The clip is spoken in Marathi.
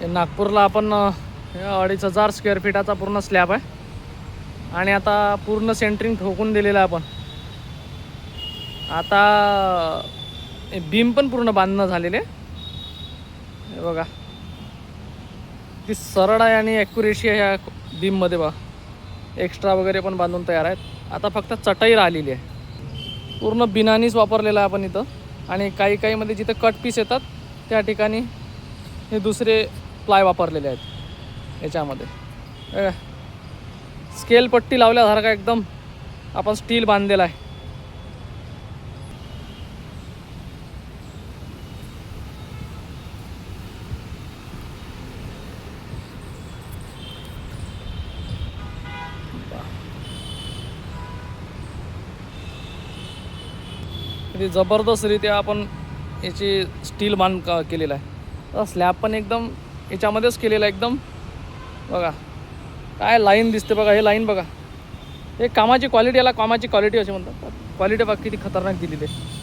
नागपूरला आपण 2500 स्क्वेअर फीटाचा पूर्ण स्लॅब आहे आणि आता पूर्ण सेंटरिंग ठोकून दिलेलं आहे आपण. आता बीम पण पूर्ण बांधणं झालेले. हे बघा ती सरळ आहे आणि ॲक्युरेसी आहे ह्या बीममध्ये. बघा एक्स्ट्रा वगैरे पण बांधून तयार आहेत. आता फक्त चटई राहिलेली आहे. पूर्ण बिनानीच वापरलेला आहे आपण इथं. आणि काही मध्ये जिथे कट पीस येतात त्या ठिकाणी हे दुसरे प्लाय वापरलेले आहेत याच्यामध्ये. स्केल पट्टी लावल्यासारखा एकदम आपण स्टील बांधलेला आहे. किती जबरदस्तरित्या आपण याची स्टील बांध केलेलं आहे. स्लॅब पण एकदम याच्यामध्येच केलेला आहे एकदम. बघा काय लाईन दिसते बघा. हे लाईन बघा. हे कामाची क्वालिटी, याला कामाची क्वालिटी असे म्हणतात. क्वालिटी बघा किती खतरनाक दिलेली आहे.